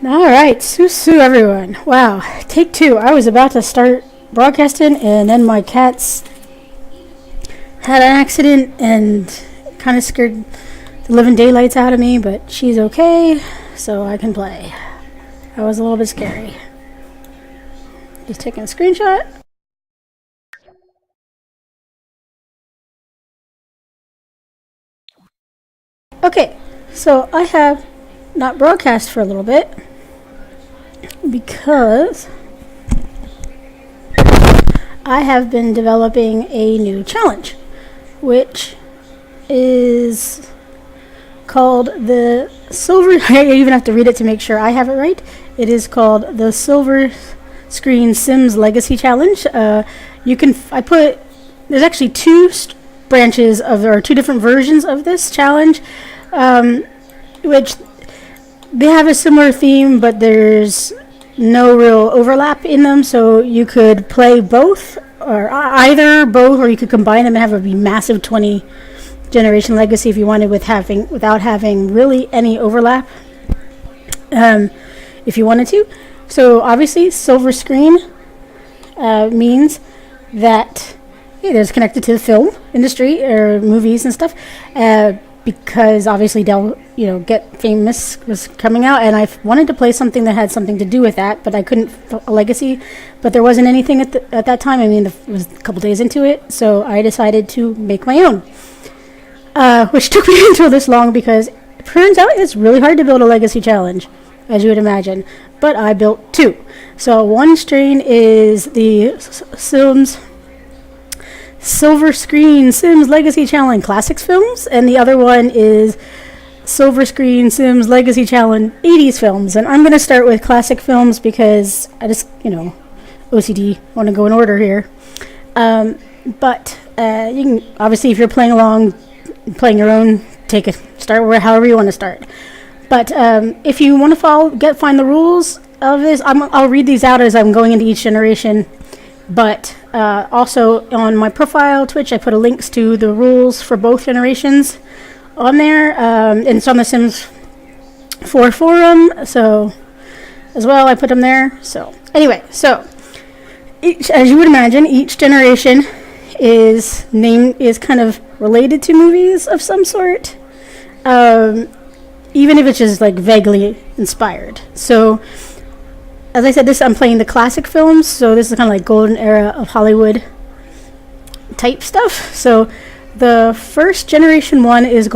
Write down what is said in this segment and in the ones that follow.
All right, Susu, everyone. Wow, take two. I was about to start broadcasting, and then my cats had an accident and kind of scared the living daylights out of me, but she's okay, so I can play. That was a little bit scary. Just taking a screenshot. Okay, so I have not broadcast for a little bit because I have been developing a new challenge, which is called the Silver... I even have to read it to make sure I have it right. It is called the Silver Screen Sims Legacy Challenge. There's actually two branches or two different versions of this challenge, which they have a similar theme, but there's no real overlap in them, so you could play both, or either both, or you could combine them and have a massive 20 generation legacy if you wanted, without having really any overlap, if you wanted to. So obviously silver screen means that it is connected to the film industry or movies and stuff, because obviously Get Famous was coming out, and I wanted to play something that had something to do with that, but I couldn't a legacy, but there wasn't anything at that time. I mean, it was a couple days into it, so I decided to make my own, which took me until this long, because it turns out it's really hard to build a legacy challenge, as you would imagine, but I built two. So one strain is the Sims Silver Screen Sims Legacy Challenge Classics Films, and the other one is Silver Screen Sims Legacy Challenge 80s Films. And I'm going to start with classic films because I just, OCD, want to go in order here. But you can, obviously, if you're playing along, playing your own, start however you want to start. But if you want to find the rules of this, I'll read these out as I'm going into each generation. But also on my profile, Twitch, I put links to the rules for both generations on there, and it's on the Sims 4 forum, so as well, I put them there. So anyway, as you would imagine, each generation is kind of related to movies of some sort, even if it's just like vaguely inspired. So as I said, I'm playing the classic films, so this is kind of like golden era of Hollywood type stuff. So the first generation one is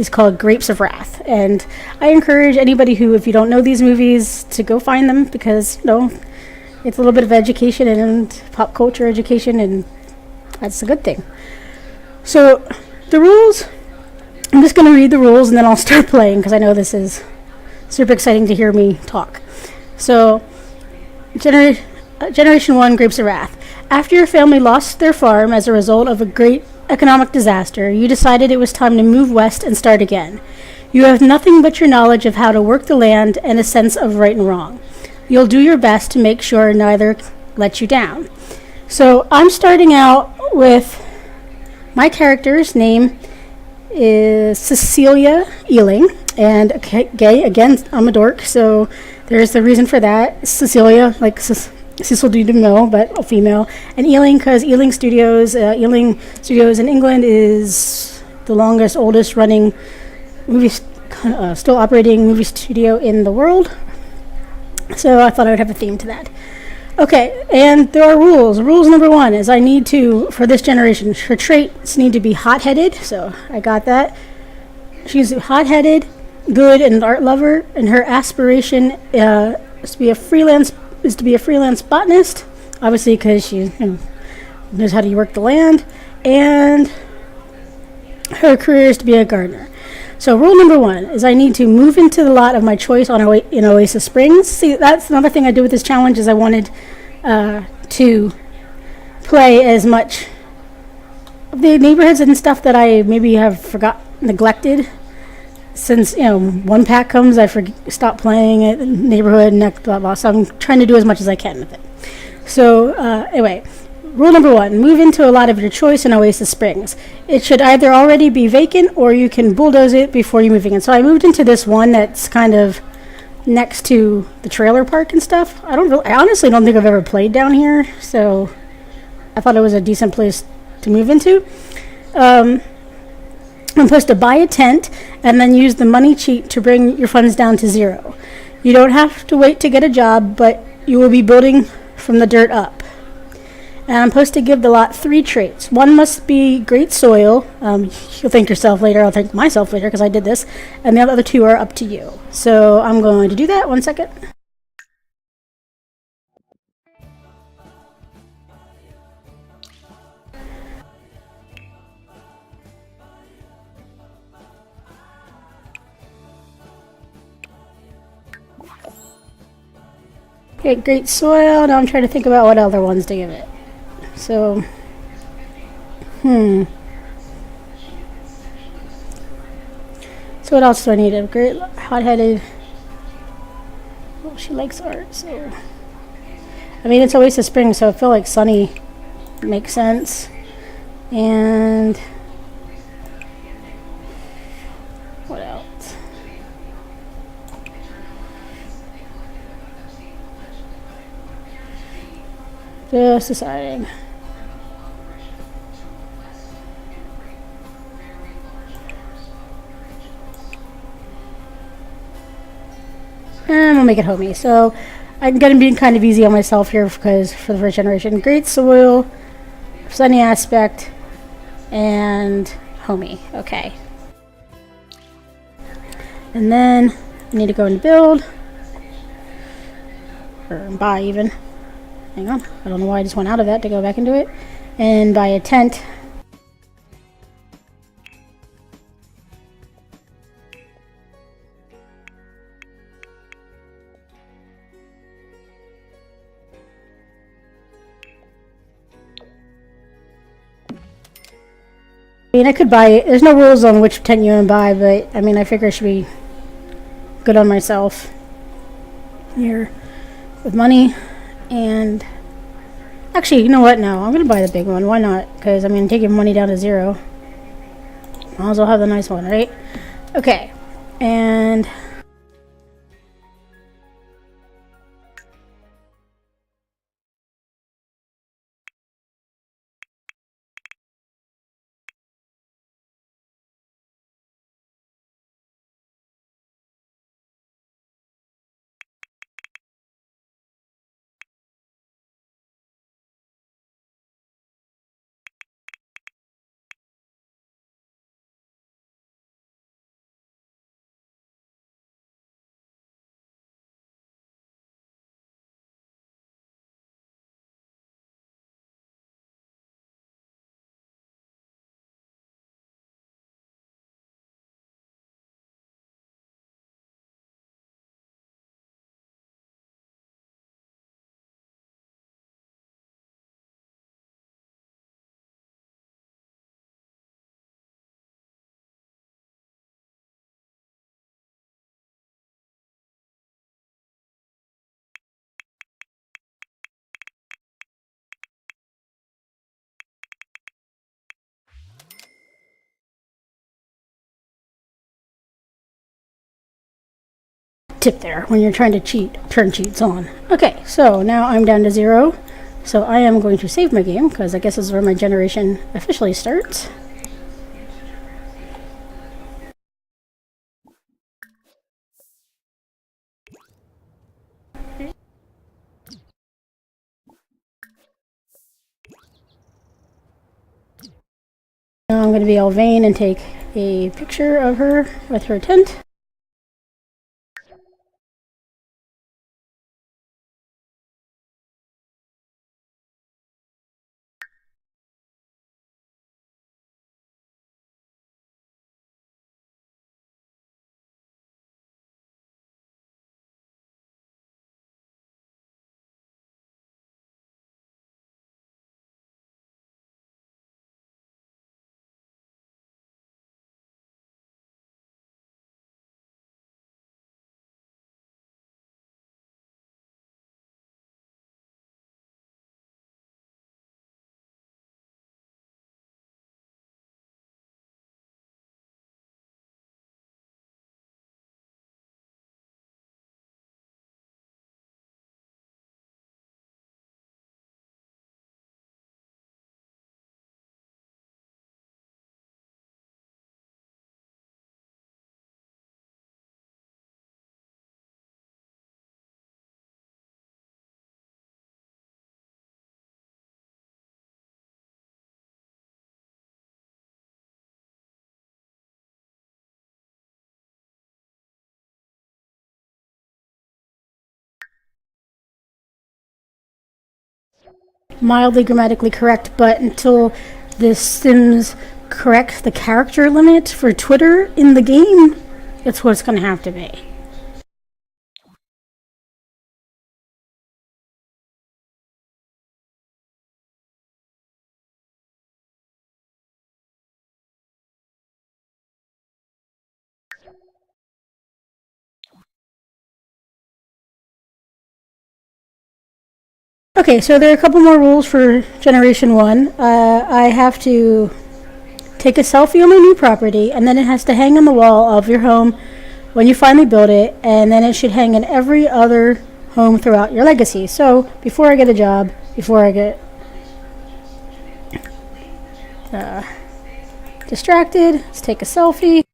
called Grapes of Wrath, and I encourage anybody who, if you don't know these movies, to go find them, because it's a little bit of education and pop culture education, and that's a good thing. So the rules, I'm just going to read the rules and then I'll start playing, because I know this is super exciting to hear me talk. So Generation 1, Grapes of Wrath. After your family lost their farm as a result of a great economic disaster, you decided it was time to move west and start again. You have nothing but your knowledge of how to work the land and a sense of right and wrong. You'll do your best to make sure neither lets you down. So I'm starting out with my character's name is Cecilia Ealing, and gay, again, I'm a dork, so there's the reason for that. Cecilia, like Cecil D. DeMille, but a female. And Ealing, because Ealing Studios in England is the longest, oldest running still operating movie studio in the world. So I thought I would have a theme to that. Okay, and there are rules. Rules number 1 is for this generation, her traits need to be hot-headed, so I got that. She's hot-headed, good, and an art lover, and her aspiration is to be a freelance botanist, obviously because she knows how to work the land, and her career is to be a gardener. So rule number 1 is I need to move into the lot of my choice in Oasis Springs. See, that's another thing I did with this challenge, is I wanted to play as much of the neighborhoods and stuff that I maybe have neglected. Since one pack comes, I stop playing it, neighborhood, and blah blah. So I'm trying to do as much as I can with it. So anyway, rule number 1: move into a lot of your choice in Oasis Springs. It should either already be vacant or you can bulldoze it before you moving in. So I moved into this one that's kind of next to the trailer park and stuff. I honestly don't think I've ever played down here, so I thought it was a decent place to move into. I'm supposed to buy a tent and then use the money cheat to bring your funds down to 0. You don't have to wait to get a job, but you will be building from the dirt up. And I'm supposed to give the lot 3 traits. One must be great soil. You'll thank yourself later. I'll thank myself later because I did this. And the other 2 are up to you. So I'm going to do that. 1 second. Okay, great soil. Now I'm trying to think about what other ones to give it. So, So what else do I need? A great hot-headed. Well, she likes art, so. I mean, it's Oasis Springs, so I feel like sunny makes sense. And what else? Just deciding. And we'll make it homey. So I'm going to be kind of easy on myself here because for the first generation, great soil, sunny aspect, and homey. Okay. And then I need to go and build, or buy even. Hang on. I don't know why I just went out of that to go back into it. And buy a tent. I mean, I could buy it. There's no rules on which tent you want to buy, but I mean, I figure I should be good on myself here with money. And actually, you know what? No, I'm going to buy the big one. Why not? Because, I mean, taking money down to 0. Might as well have the nice one, right? Okay. And tip there when you're trying to turn cheats on. Okay, so now I'm down to 0. So I am going to save my game because I guess this is where my generation officially starts. Now I'm going to be all vain and take a picture of her with her tent. mildly grammatically correct, but until the Sims correct the character limit for Twitter in the game, that's what it's going to have to be. Okay, so there are a couple more rules for Generation 1. I have to take a selfie on my new property, and then it has to hang on the wall of your home when you finally build it, and then it should hang in every other home throughout your legacy. So before I get a job, before I get distracted, let's take a selfie.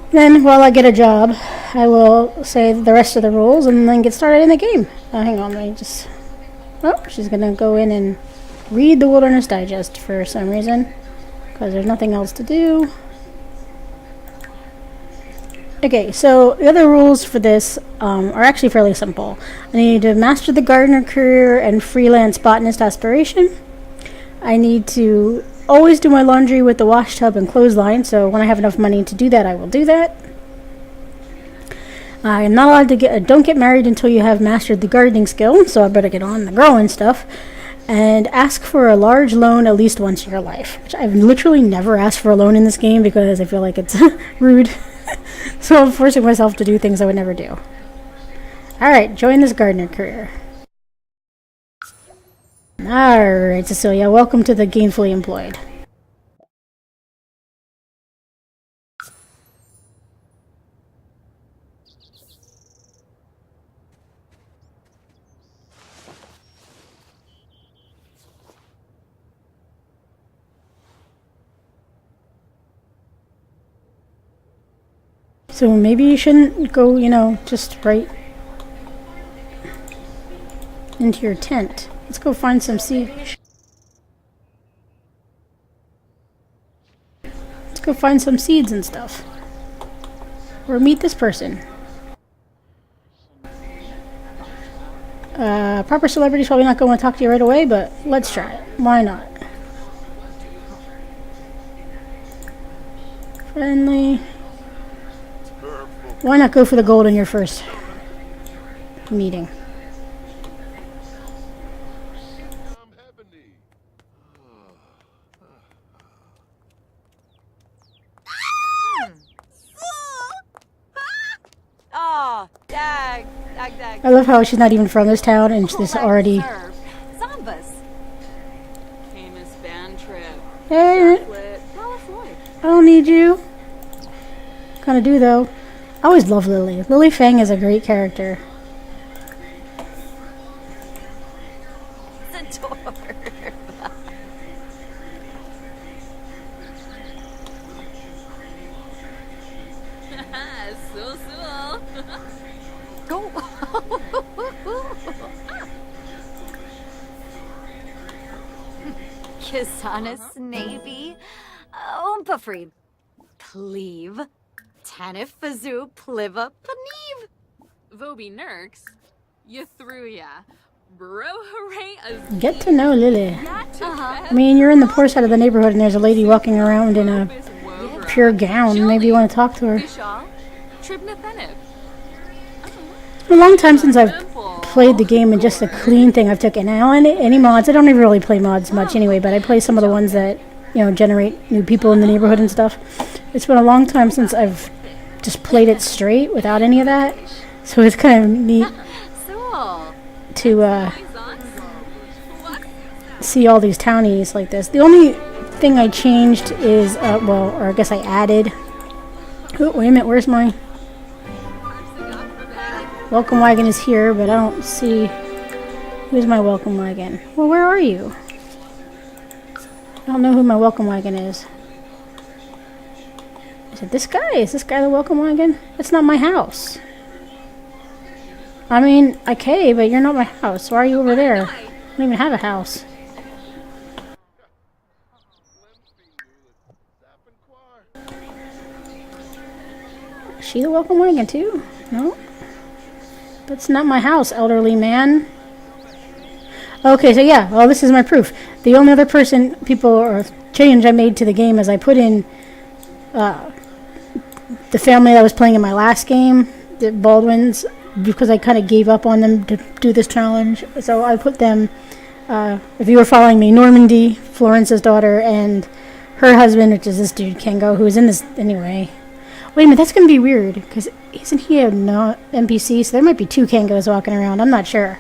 Then, while I get a job, I will say the rest of the rules and then get started in the game. Hang on, let me just... Oh, she's going to go in and read the Wilderness Digest for some reason, because there's nothing else to do. Okay, so the other rules for this are actually fairly simple. I need to master the Gardner career and freelance Botanist Aspiration. I need to always do my laundry with the wash tub and clothesline, so when I have enough money to do that, I will do that. I'm not allowed to don't get married until you have mastered the gardening skill, so I better get on the growing stuff. And ask for a large loan at least once in your life, which I've literally never asked for a loan in this game because I feel like it's rude. So I'm forcing myself to do things I would never do. Alright, join this Gardner career. Alright, Cecilia, welcome to the Gainfully Employed. So maybe you shouldn't go, just right into your tent. Let's go find some seeds. Let's go find some seeds and stuff. Or meet this person. Proper celebrity's probably not going to talk to you right away, but let's try it. Why not? Friendly. Why not go for the gold in your first meeting? Oh, dag. I love how she's not even from this town and she's already... Zambas. Famous band trip. Hey, I don't need you. Kinda do though. I always love Lily. Lily Fang is a great character. Go. Kisanis Navy. Umpafreed. Cleave. Tanif Fazoo Pliva Paniv. Voby Nurks. Yathruya. Bro hooray. Get to know Lily. I mean, you're in the poor side of the neighborhood and there's a lady walking around in a pure gown. Maybe you want to talk to her. A long time since I've played the game and just the clean thing I've taken. Now, any mods, I don't even really play mods much anyway, but I play some of the ones that, generate new people in the neighborhood and stuff. It's been a long time since I've just played it straight without any of that. So it's kind of neat to see all these townies like this. The only thing I changed is, well, or I guess I added. Oh, wait a minute, where's my... Welcome wagon is here, but I don't see... Who's my welcome wagon? Well, where are you? I don't know who my welcome wagon is. Is it this guy? Is this guy the welcome wagon? That's not my house. I mean, okay, but you're not my house. Why are you over there? I don't even have a house. Is she the welcome wagon too? No? That's not my house, elderly man. Okay, so yeah, well, this is my proof. The only other change I made to the game is I put in the family that was playing in my last game, the Baldwins, because I kind of gave up on them to do this challenge. So I put them, if you were following me, Normandy, Florence's daughter, and her husband, which is this dude, Kengo, who is in this anyway. Wait a minute, that's going to be weird, because isn't he a NPC? So there might be two Kengos walking around. I'm not sure.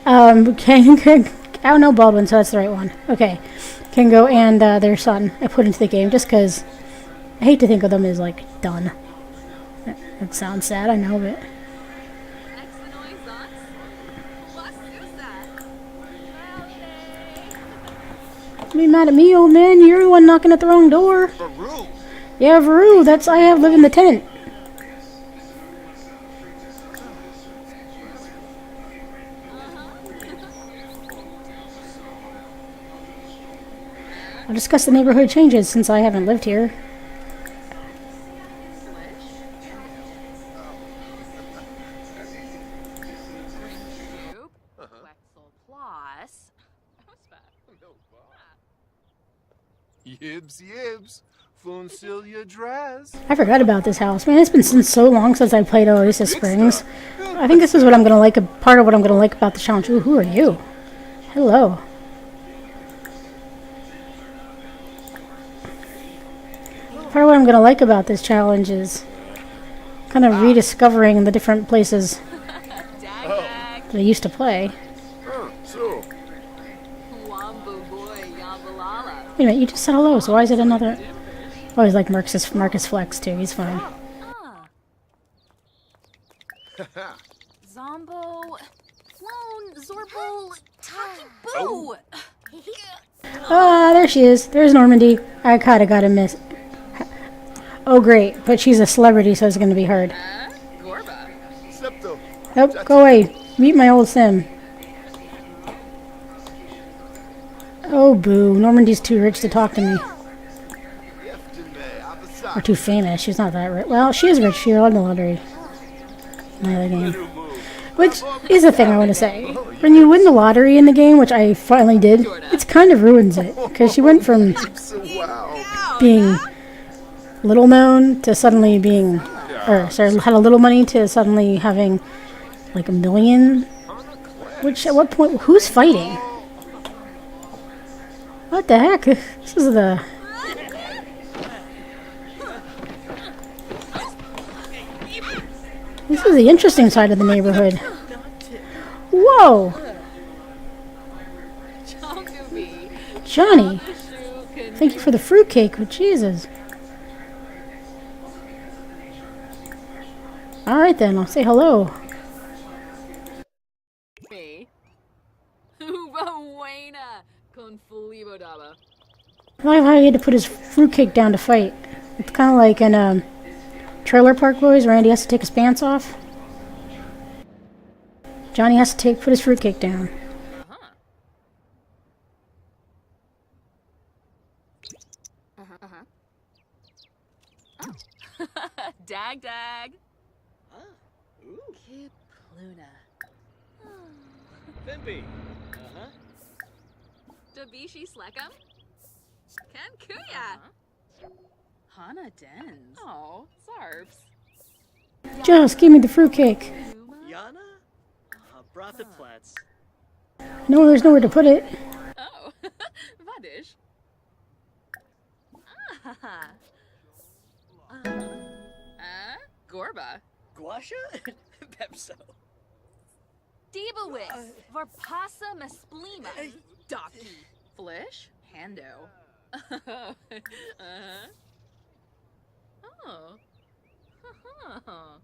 I don't know Baldwin, so that's the right one. Okay. Kengo and their son I put into the game just because I hate to think of them as, like, done. That sounds sad, I know, but... Don't be mad at me, old man. You're the one knocking at the wrong door. Baru. Yeah, Varu. That's I live in the tent. I'll discuss the neighborhood changes since I haven't lived here. Yibs, yibs. Funcilia dress. I forgot about this house. Man, it's been so long since I played Oasis Springs. I think this is what I'm gonna like. Part of what I'm gonna like about the challenge. Ooh, who are you? Hello. Part of what I'm gonna like about this challenge is kind of rediscovering the different places that I used to play. So. Wait a minute, you just said hello, so why is it another... Oh, he's like Marcus Flex, too. He's fine. Zombo, Clone, Zorbo, Taki Boo! Ah, there she is. There's Normandy. I kinda gotta miss... Oh, great. But she's a celebrity, so it's gonna be hard. Nope, go away. Meet my old sim. Oh, boo. Normandy's too rich to talk to me. Or too famous. She's not that rich. Well, she is rich. She won the lottery. In the other game. Which is a thing I want to say. When you win the lottery in the game, which I finally did, it kind of ruins it. Because she went from being little known to suddenly being... Or, sorry, had a little money to suddenly having like $1 million. Which, at what point... Who's fighting? What the heck? This is the... This is the interesting side of the neighborhood. Whoa! Johnny! Thank you for the fruitcake. Oh, Jesus. Alright then, I'll say hello. Me. Buena. Con fulibo daba. I like how he had to put his fruitcake down to fight. It's kind of like in Trailer Park Boys, Randy has to take his pants off. Johnny has to put his fruitcake down. Dag dag. Kip Luna. Pimpy. Dabishi Slekam. Ken Kuya. Hana Dens. Oh, Zarps. Just give me the fruitcake. Yana? Brought the plats. No, there's nowhere to put it. Oh, Vadish. Gorba. Guasha? Pepso. Debawis, Varpasa Masplima. Docky. Flish. Hando. Uh-huh. Oh. Uh-huh.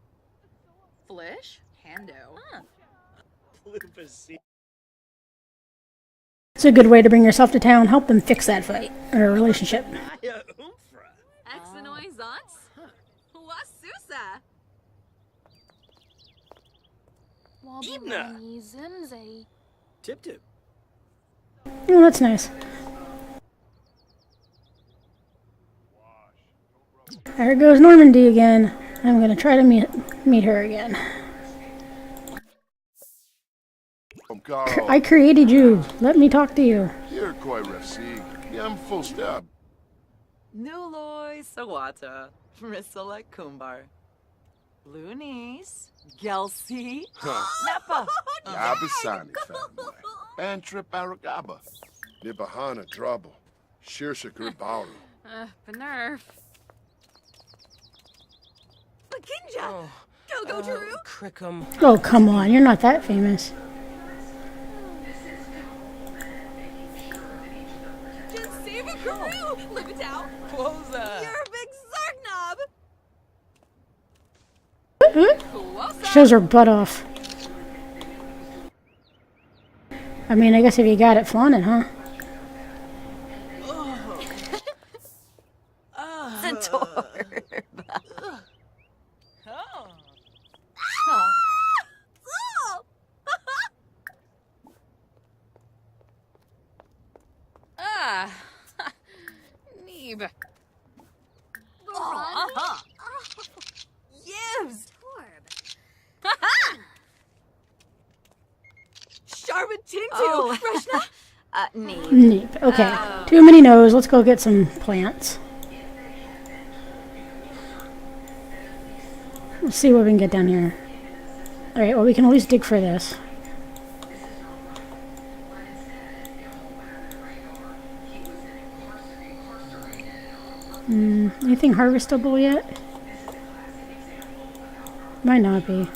Flish? Hando. Huh. Lupacy. It's a good way to bring yourself to town. Help them fix that fight or relationship. Aya Umfra. Exenoi Zants? Wasusa. Ibna. Zimzi. Tip tip. Oh, that's nice. There goes Normandy again. I'm gonna try to meet her again. I created you. Let me talk to you. You're quite refsig. Yam full stab. Nuloi Sawata, Risala Kumbar, Loonies, Gelsi, Napa, Abasani family. Bantrip Aragaba. Nibahana trouble. Shirshakir Bauru. Benerf. Bakinja. Go, Drew. Crickum. Oh, come on. You're not that famous. Just save a Karoo. Live it out. Closa. You're a big Zark knob. Shows her butt off. I mean, I guess if you got it, flaunt it, huh? Centaur. Ah. Neeb. Yibs. Sharma Tintu. Oh. Rashna. Neeb. Neat. Okay. Too many no's. Let's go get some plants. Let's see what we can get down here. Alright, well, we can at least dig for this. Anything harvestable yet? Might not be.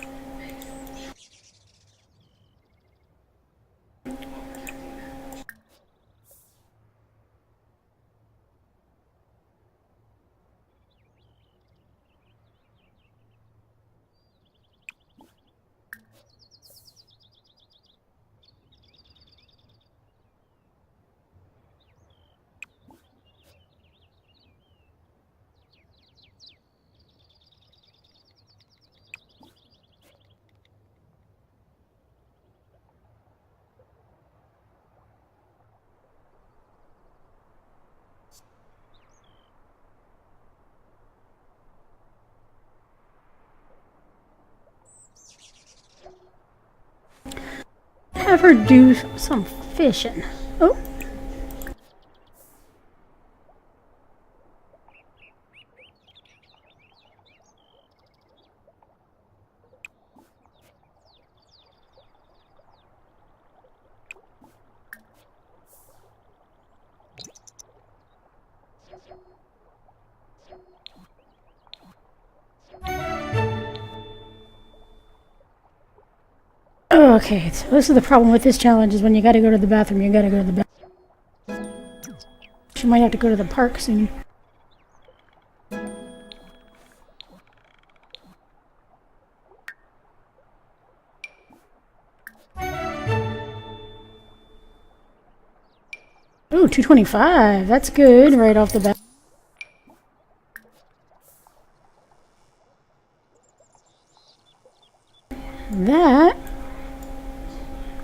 Have her do some fishing. Oh. Okay, so this is the problem with this challenge is when you gotta go to the bathroom, you gotta go to the bathroom. She might have to go to the park soon. Ooh, 225. That's good right off the bat. That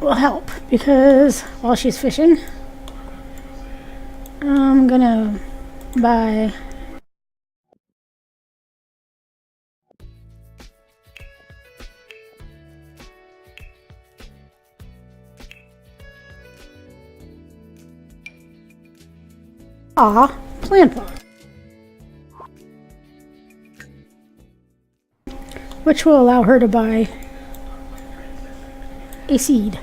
will help because while she's fishing, I'm gonna buy plant pot, which will allow her to buy a seed.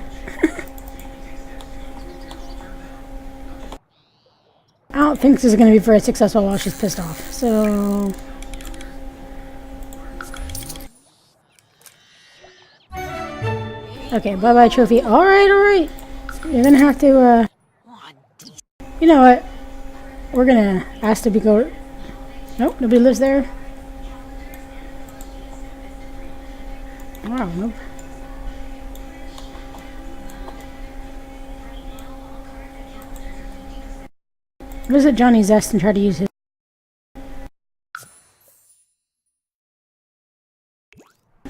I don't think this is going to be very successful while she's pissed off, so... Okay, bye-bye trophy. Alright, alright. You're going to have to, you know what? we're gonna ask to be go. Nope, nobody lives there. Wow, nope. Visit Johnny's Zest and try to use his.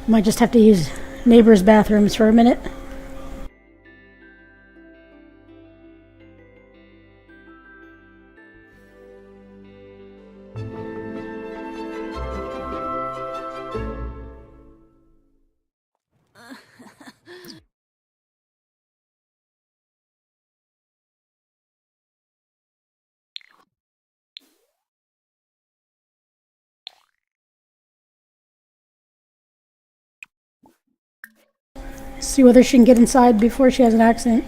Might just have to use neighbors' bathrooms for a minute. See whether she can get inside before she has an accident.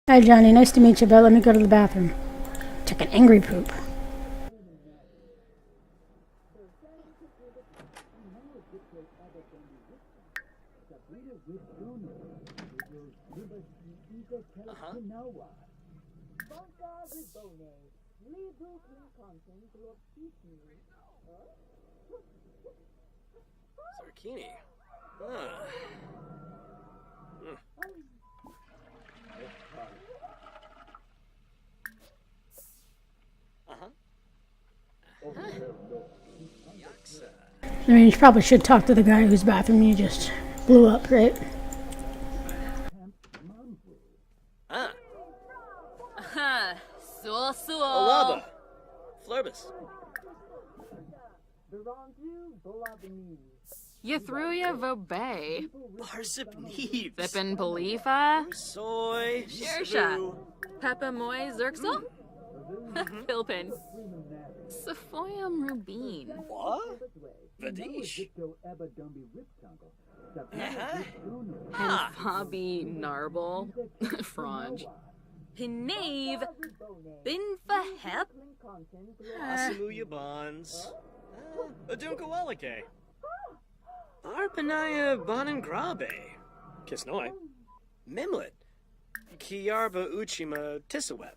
Hi Johnny, nice to meet you, but let me go to the bathroom. Took an angry poop. Zucchini. I mean, you probably should talk to the guy whose bathroom you just blew up, right? Olaba. Flurbus. You threw ya vobay. Barsip Neeves. Thippin Palifa. Soy. Shersha. Shrew. Peppa Moy Zerxel. Pilpin. Sephoyam Rubin. What? Vadish. Hobby Narble. Frange. Pinave. Binfahep. Asimuya Bonds. Adunkawalake. Arpanaya Bonangrabe. Kisnoy. Mimlet. Kiarba Uchima Tisaweb.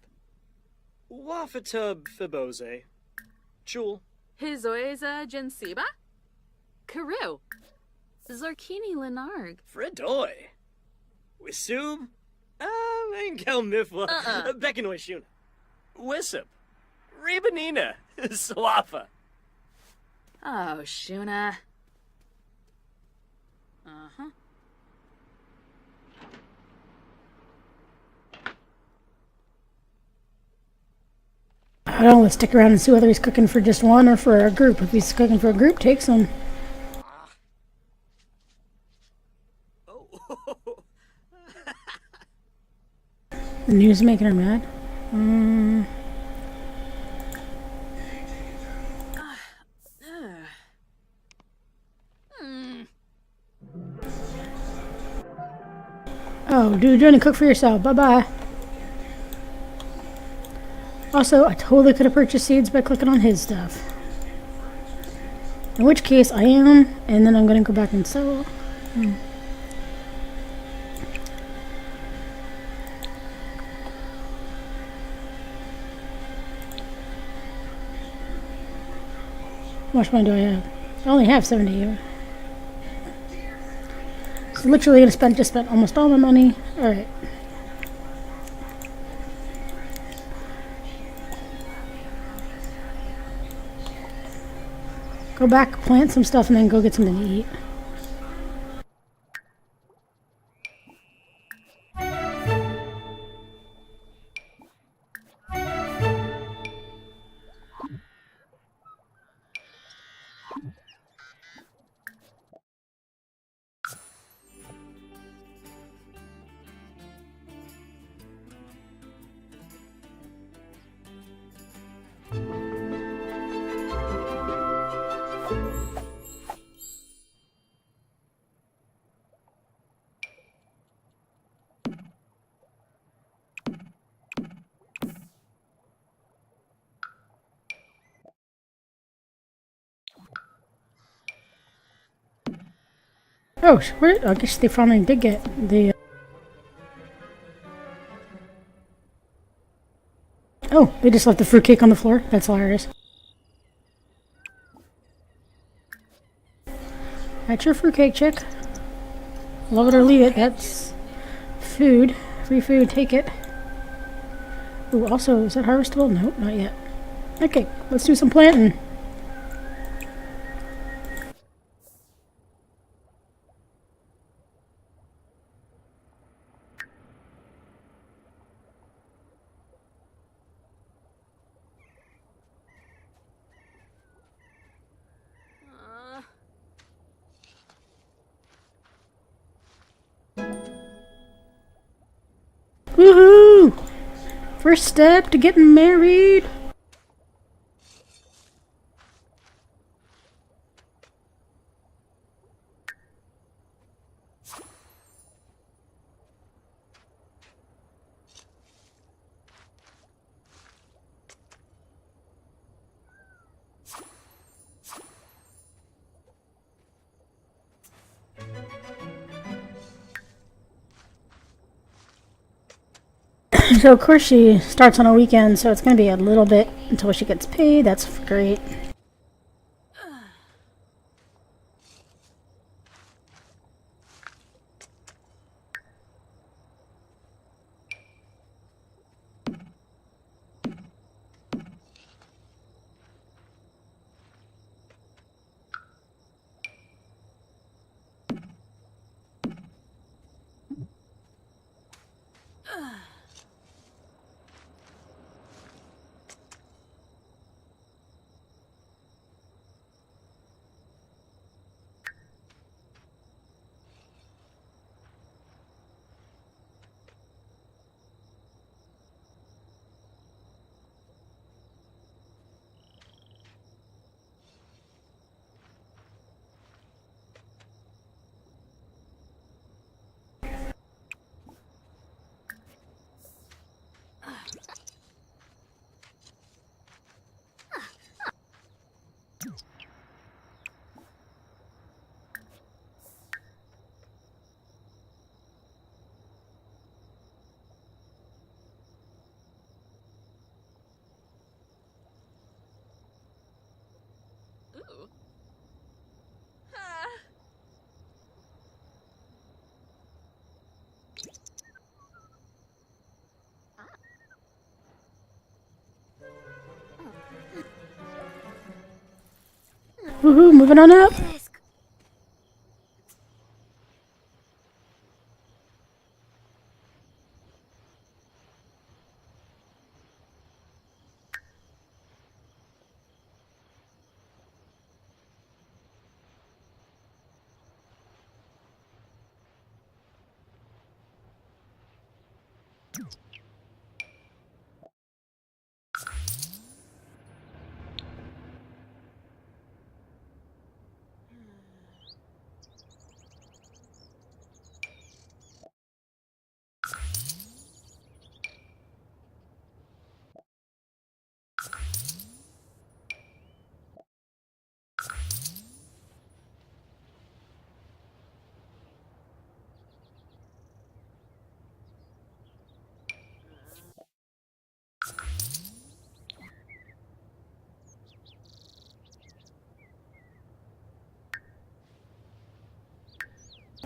Wafatub Fibose. Chul. Hizoiza Gensiba. Karu. Zarkini Lenarg. Fredoy. Wisub. Engel Mifwa. Bekanoy Shuna. Wissup. Ribanina. Swafa. Oh, Shuna. Uh-huh. I don't want to stick around and see whether he's cooking for just one or for a group. If he's cooking for a group, take some. The news is making her mad. Oh, dude, you're gonna cook for yourself. Bye-bye. Also, I totally could have purchased seeds by clicking on his stuff. In which case, I am, and then I'm gonna go back and sell. How much money do I have? I only have 70 here. So literally gonna just spent almost all my money. Alright. Go back, plant some stuff, and then go get something to eat. Oh, where? I guess they finally did get the. Oh, they just left the fruitcake on the floor. That's hilarious. That's your fruitcake, chick. Love it or leave it. That's food. Free food. Take it. Ooh, also, is that harvestable? Nope, not yet. Okay, let's do some planting. Woohoo! First step to getting married. So of course she starts on a weekend, so it's going to be a little bit until she gets paid. That's great. Ooh. Woohoo, moving on up.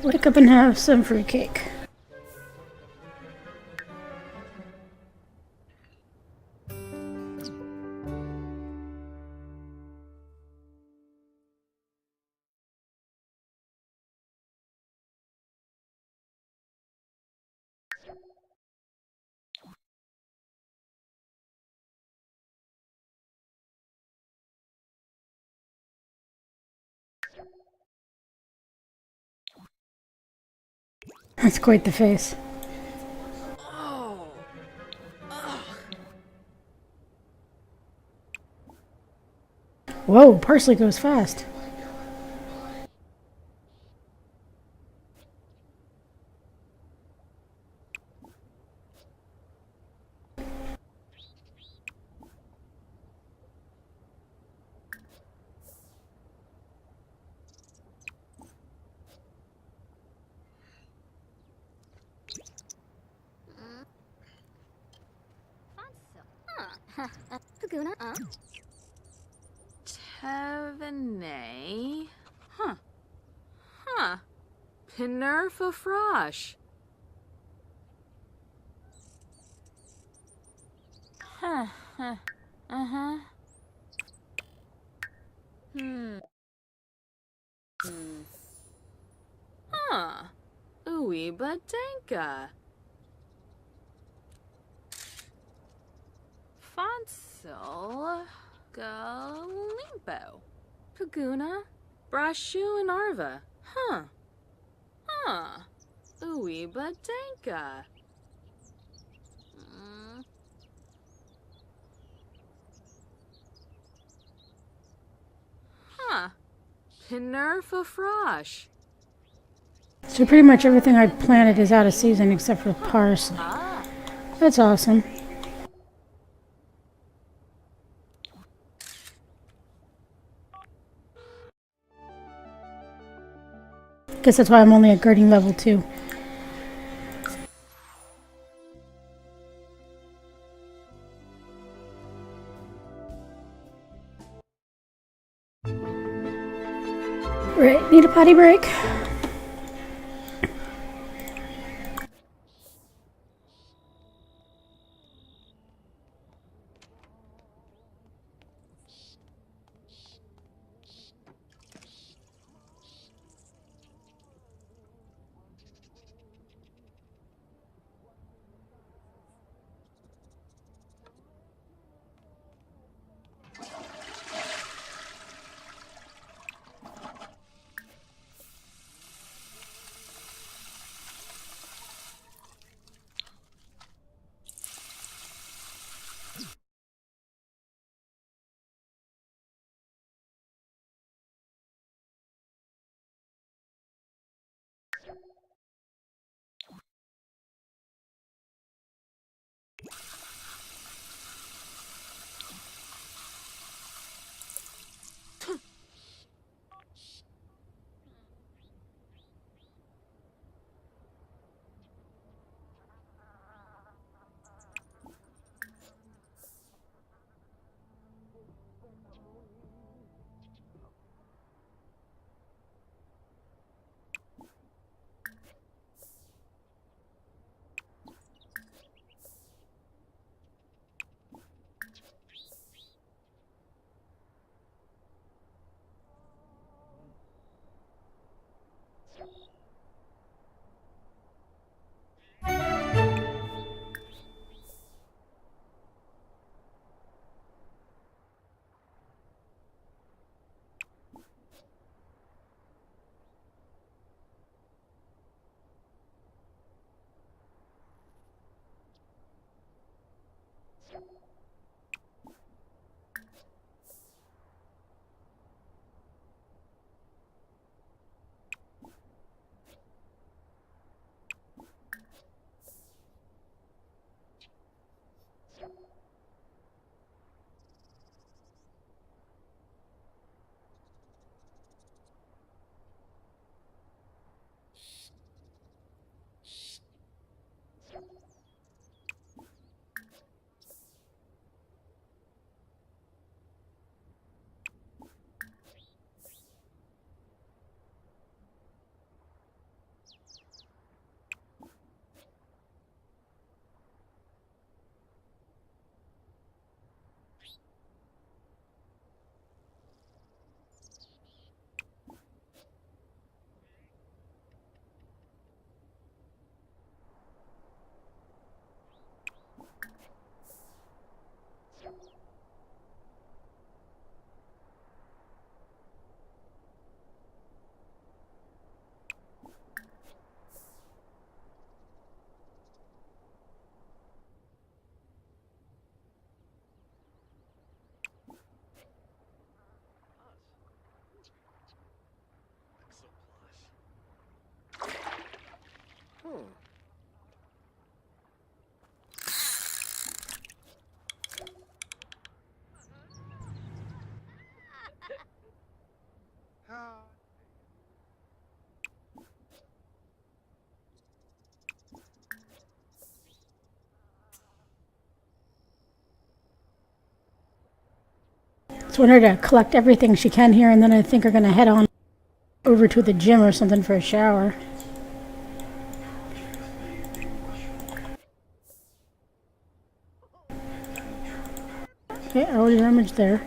Wake up and have some fruitcake. That's quite the face. Whoa, parsley goes fast. Paguna, Tevenay. Huh. Huh. Pinerfa Frosh. Huh. Huh. Uh-huh. Huh. Ooey Badenka. Fonsil. Galimpo. Paguna. Brashu and Arva. Huh. Huh. Ooey Badenka. Huh. Pinerfa Frosh. So pretty much everything I planted is out of season except for parsley. That's awesome. Guess that's why I'm only at gardening level 2. Right, need a potty break. So I want her to collect everything she can here, and then I think we're going to head on over to the gym or something for a shower. Okay, I already rummaged there.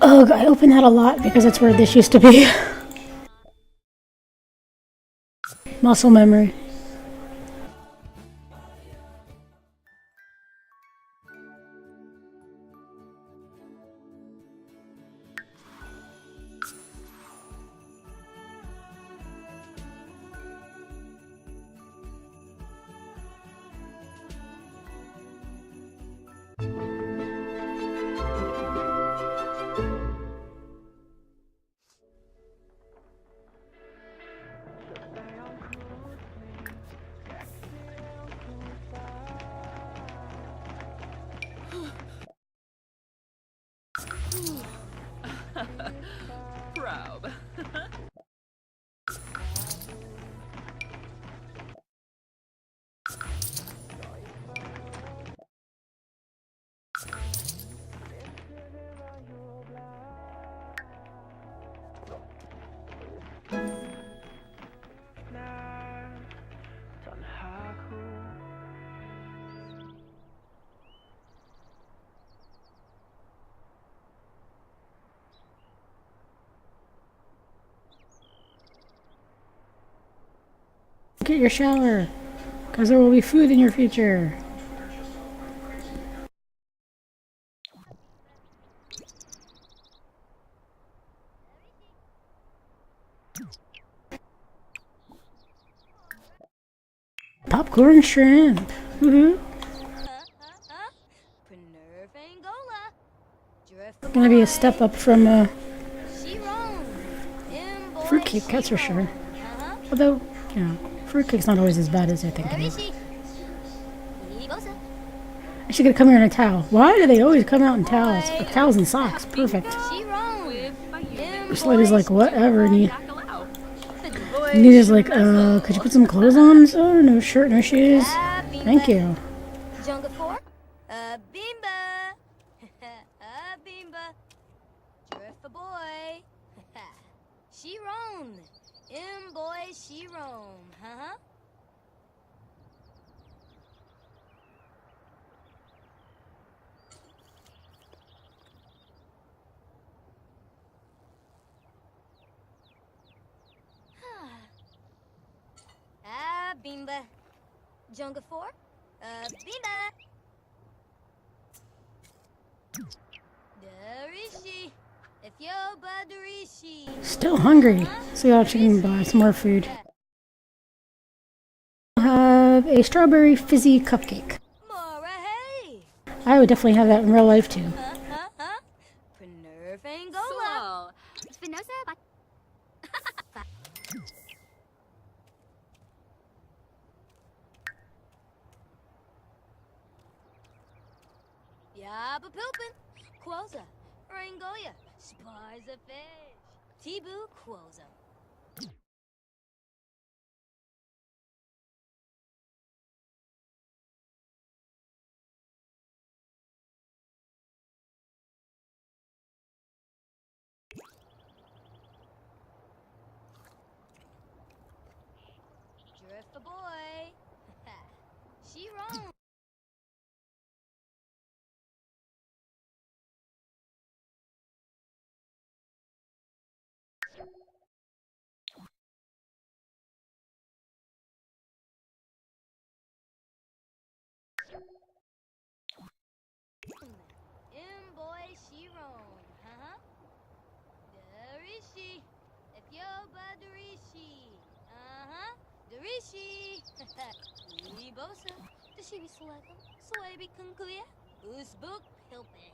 Ugh, I open that a lot because that's where this used to be. Muscle memory. Probe. Get your shower, because there will be food in your future. Popcorn shrimp. Gonna be a step up from fruitcake, that's for sure. Although, you know, fruitcake's not always as bad as I think it is. I should get come here in a towel. Why do they always come out in towels? Like towels and socks. Perfect. This lady's like, whatever. And Nita's like, could you put some clothes on, sir? No shirt, no shoes. Thank you. Bimba. Junga 4? Bimba. Darishi. If yo badarishi. Still hungry. So I can buy some more food. I'll have a strawberry fizzy cupcake. Mora hey. I would definitely have that in real life too. Prenerve Angola. Yabba Pilpin, Quoza, Rangoya, Sparza Fish, Tibu Quoza. Drift the boy. She wrong. Darishi. If yoba Darishi. Uh-huh. Darishi. Ibosa. Dashibi Selekam. Swabi Kunkuya. Uzbuk Pilpin.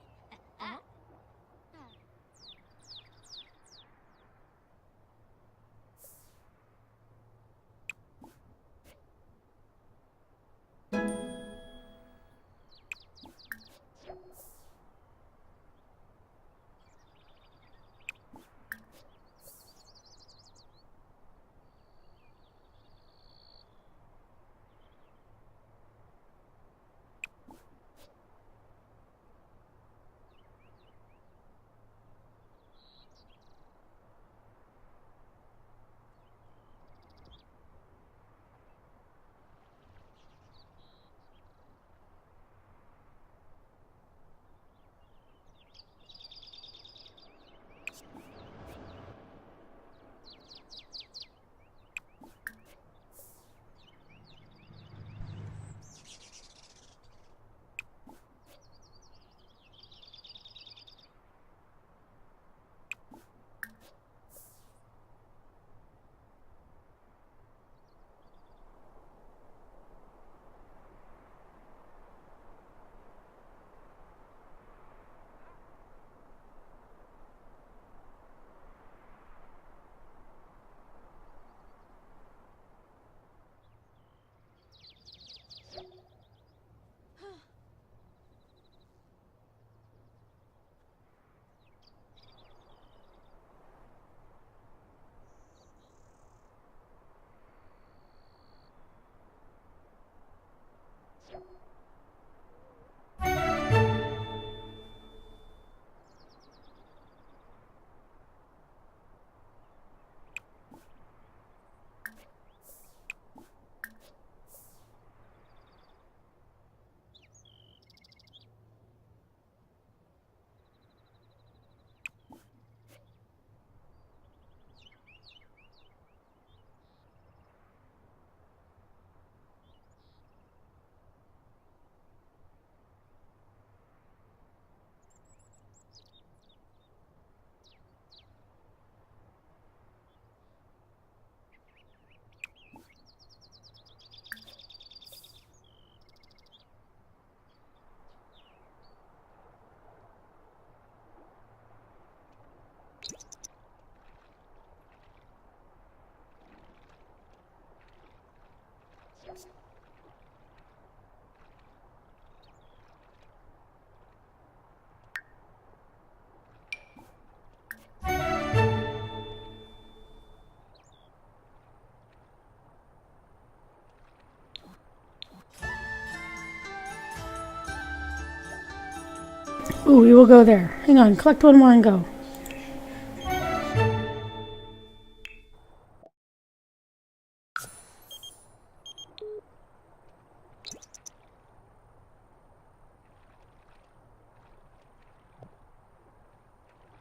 Ooh, we will go there. Hang on, collect one more and go.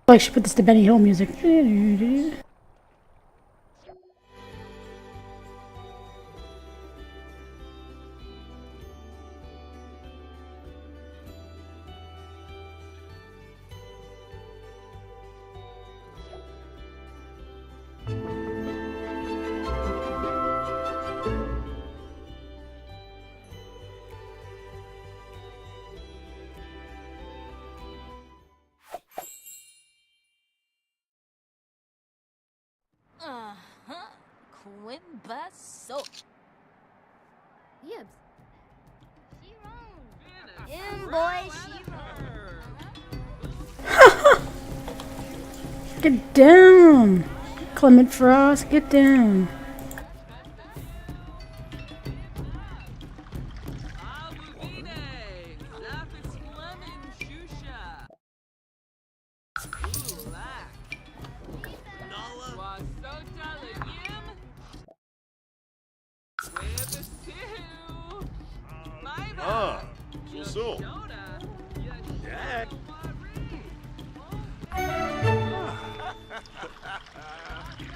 I should put this to Benny Hill music. Quimbaso. Yibs. She wrong. Him boy, she wrong. Get down. Clement Frost, get down. So. Dad.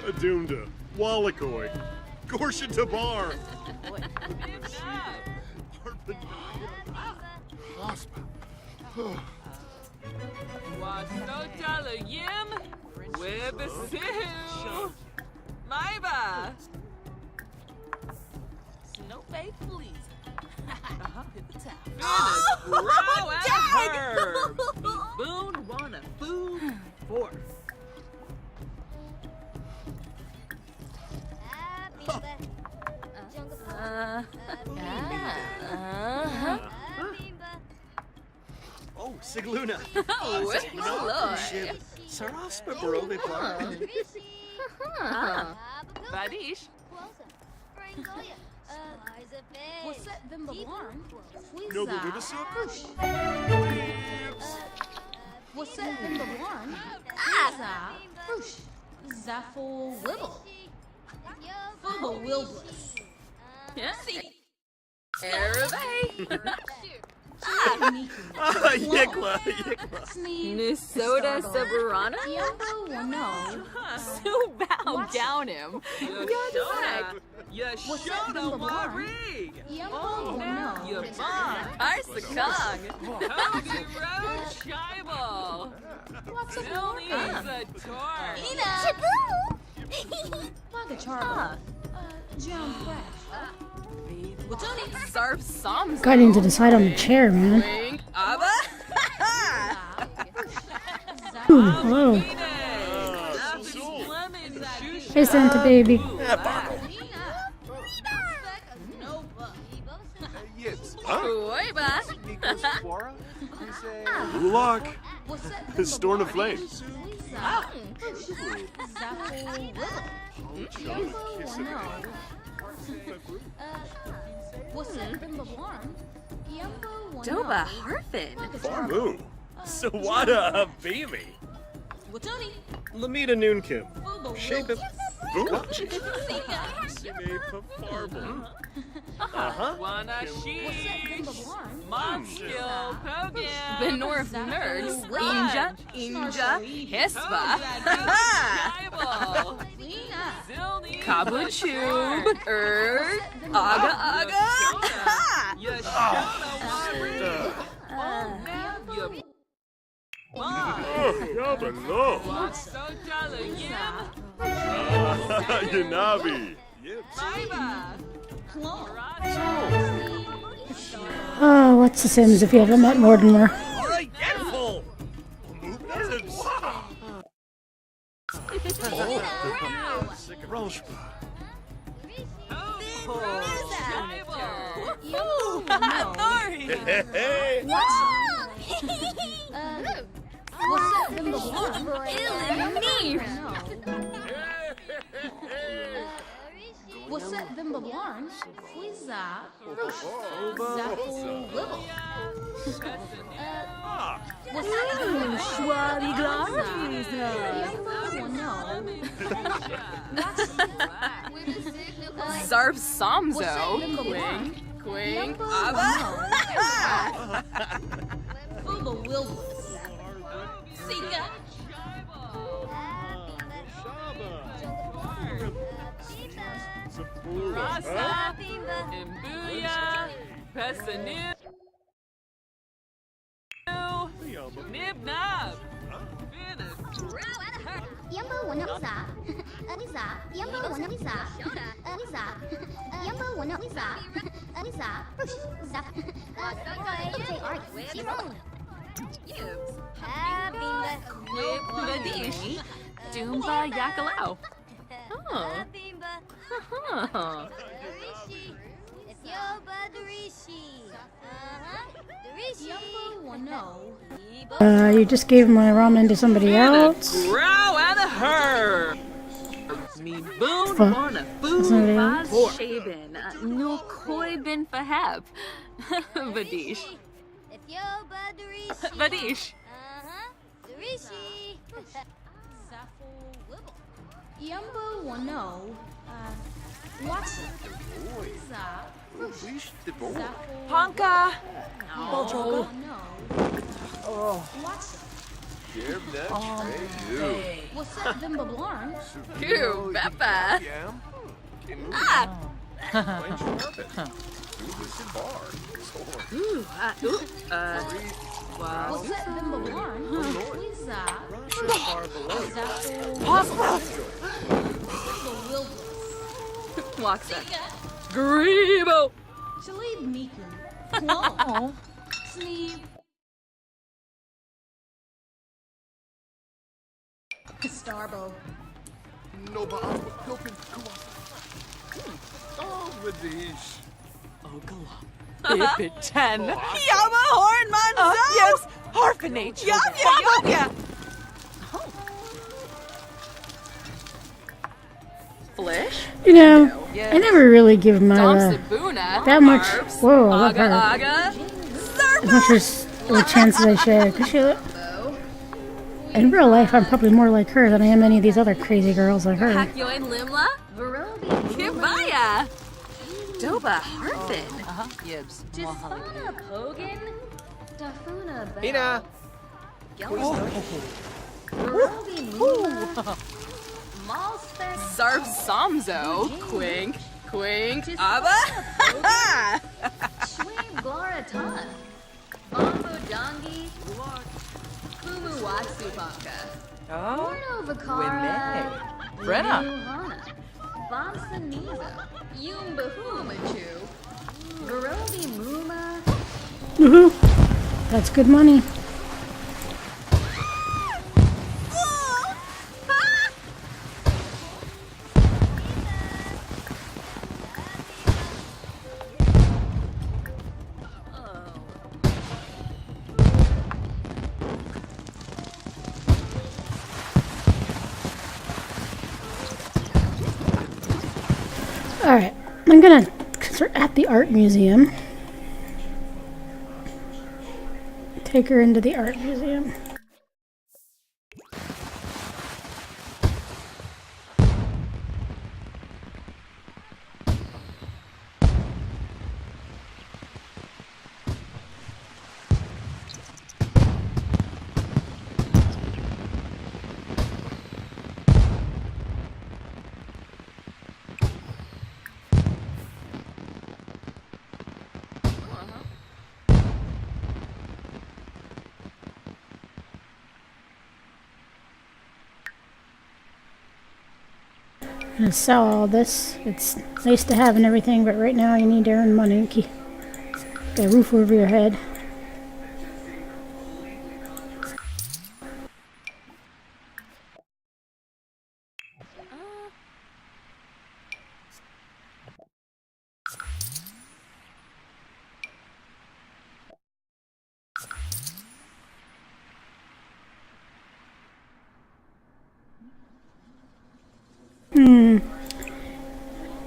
Adumda, Wallakoi, Gorsha Tabar. Wibbasu! Maiba! Snowbake please. Grow and herb! Boone wanna food for. Oh, Sigluna. Lord. Saraspa Barobe Park. Badish. No, the Wibbasu? Yikla. Nisoda Saburana? So bow down him. Yashona Warig. Oh, now you Arsakang. Hoagie Road Tribal. Still needs a torch. Sarp Soms. Got him to decide on the chair, man. Wing Abba. Ooh, hello. Hey, Santa baby. Yips. Oiba. Ulak. Storm of Flames. Doba Harfin. Farmu. Sawada Baby. Lamita Noonkim. Shape of. Wanna she? Monskill Pogan. Benor of Nerds. Inja. Hespa. Kabuchu. Aga. Yabalo. Yanabi. Oh, what's the Sims if you haven't met Mortimer? Alright, Yenful. Roshba. Hey. Zarb Somzo. Quing. Abba. Rasa. Imbuya. Pesanu. Nibnab. Badish. Doomba Yakalau. You just gave my ramen to somebody else. Grow and a herb. Me boon Fuck. wanna food Somebody my else. pork. Shaben. No koi bin fahab. Badish. Badish. Ponka. Ew, Beppa. Ooh, wow. What's that? Bimbalarn? Walks up. Grebo! Shalid Miku. Whoa. Sneeb. Starbo. No, but Pilkin, come on. Oh, Vadish. Bip 10. Yama Hornman Yes, Harfinate. Yeah. Flish. You know, Yes. I never really give my Sabuna. that much. Arps, Whoa, I love Aga her. Aga. As much as a chance as I should. 'Cause in real life, I'm probably more like her than I am any of these other crazy girls like her. Hakyoin Limla. Kibaya. Doba Harfin. Yibs. Jisfana Pogan. Dafuna Bell. Hina. Verobi Muma. Malspec. Zarb Samzo. Quink. Abba. Schwing Gloratan. Bombo Dongi. Kumu Watsupanka. Oh. Porno Vakara. Brenna. Hana. Bonsa Nizo. Yumba Humachu. Verobi Muma. Woohoo! That's good money. Alright, I'm gonna start at the art museum. Take her into the art museum. I'm gonna sell all this. It's nice to have and everything, but right now you need to earn money. Get a roof over your head.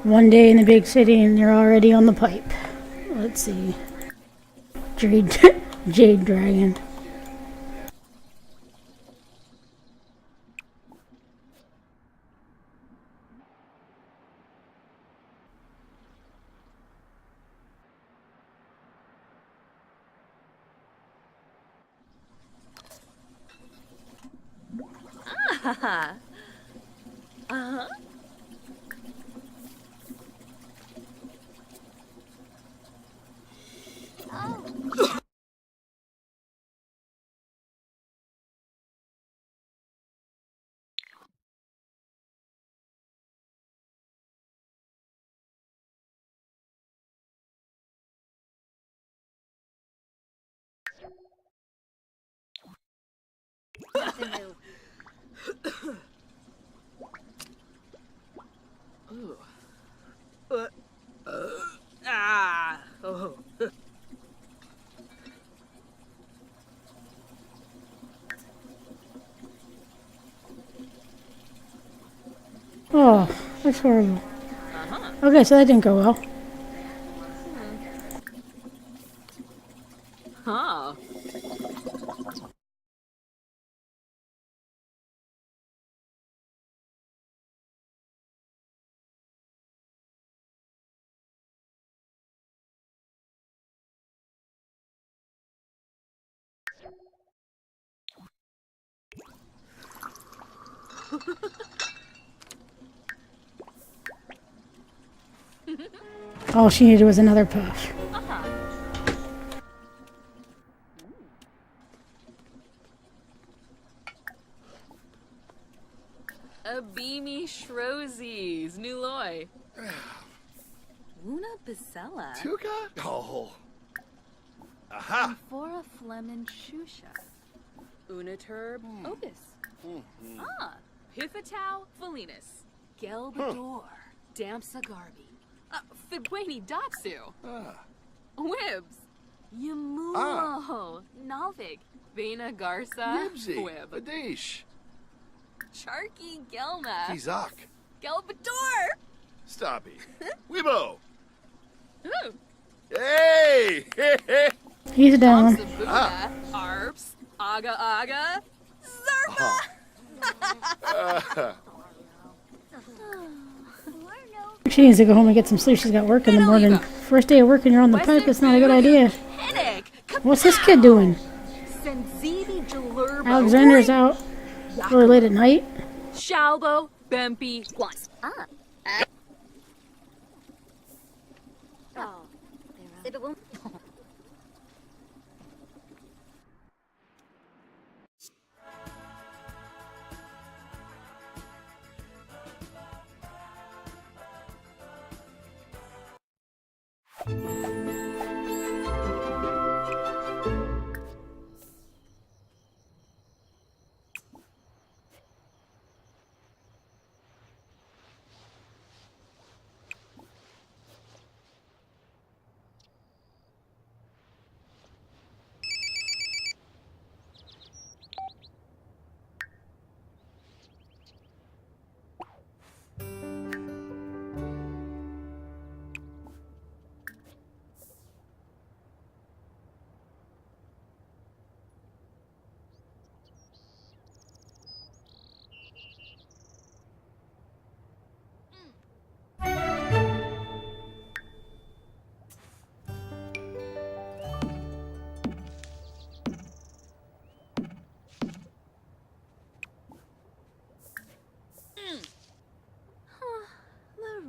One day in the big city and you're already on the pipe. Let's see. Jade, Jade Dragon. Oh. Oh, that's horrible. Okay, so that didn't go well. Huh. All she needed was another puff. A beamy Shrosies, Nuloy. Una Bacella. Tuka? Oh. Aha! Fora Flemen Shusha. Unaturb Opus. Pithatow Felinus. Gelbador. Dampsa Garby. Fibweni Datsu. Wibs. Yamulo. Nalvig. Vena Garza. Ribsy. Wib. Adish. Charky Gelna. Kizak. Gelbador. Stoppy. Weibo. Ooh. Hey! He's down. Sabuda. Arps. Aga Aga. Zarba. She needs to go home and get some sleep. She's got work in the morning. First day of work and you're on the pipe. It's not a good idea. What's this kid doing? Alexander's out really late at night. Shalbo, Bempy, Guans.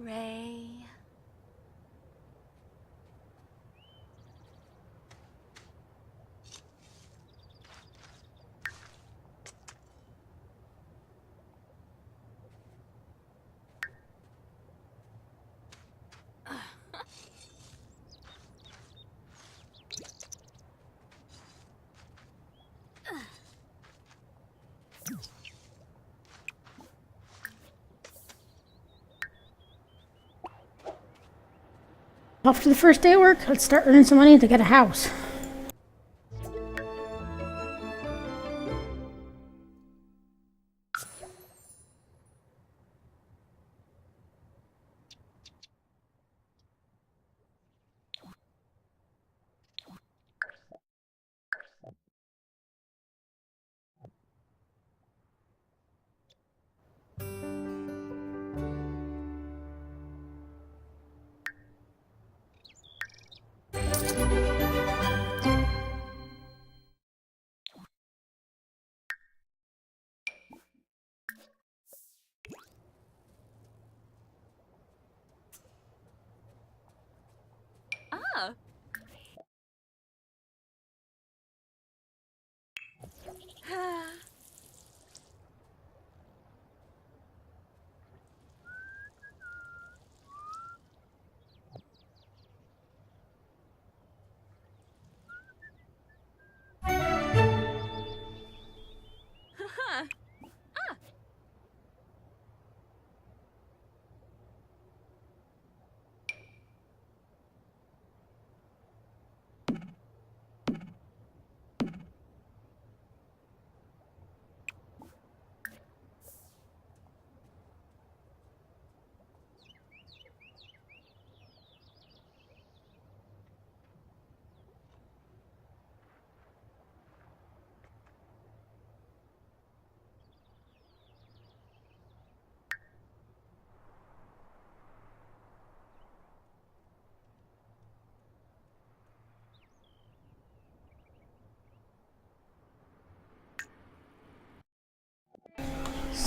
Ray. Off to the first day of work. Let's start earning some money to get a house.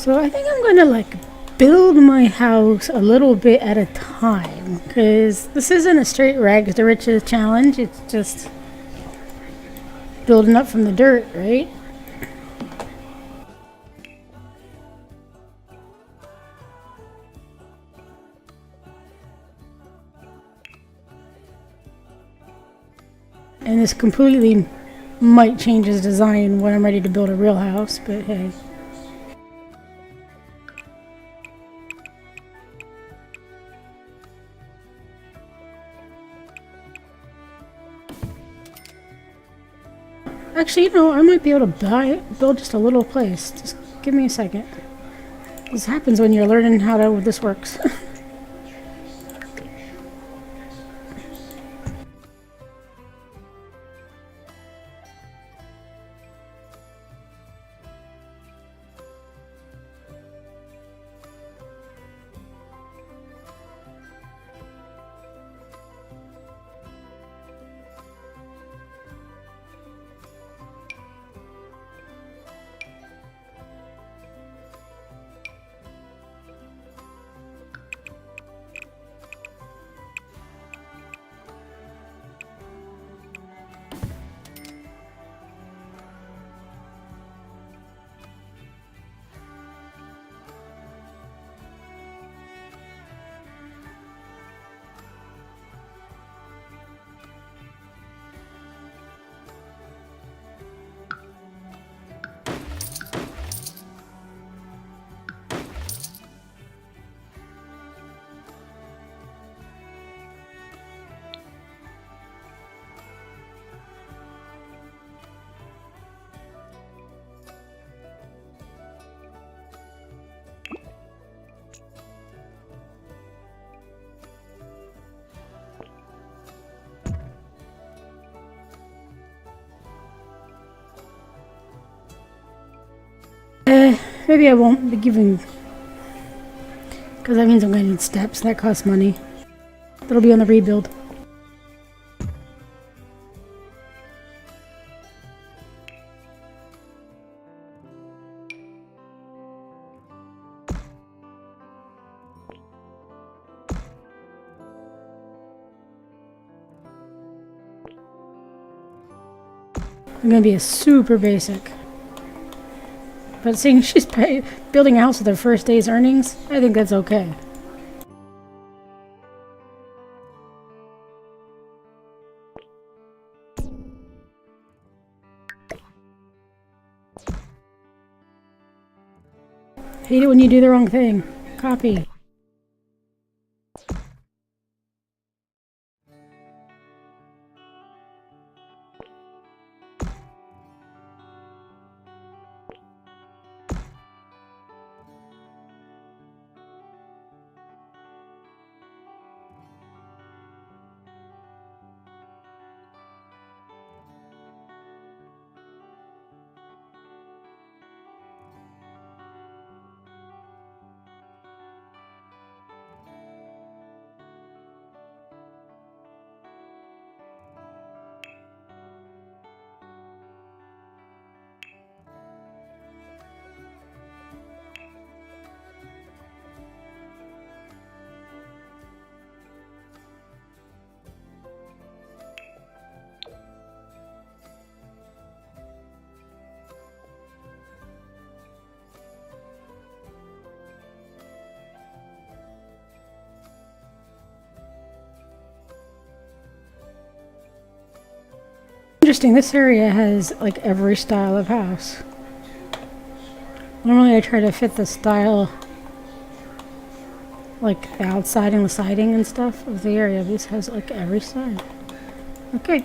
So I think I'm gonna like build my house a little bit at a time, because this isn't a straight rags to riches challenge. It's just building up from the dirt, right? And this completely might change its design when I'm ready to build a real house, but hey. Actually, you know, I might be able to build just a little place. Just give me a second. This happens when you're learning how this works. Maybe I won't be giving, because that means I'm going to need steps. That costs money. That'll be on the rebuild. I'm going to be a super basic. But seeing she's building a house with her first day's earnings, I think that's okay. Hate it when you do the wrong thing. Copy. Interesting, this area has like every style of house. Normally I try to fit the style, like the outside and the siding and stuff of the area. This has like every style. Okay.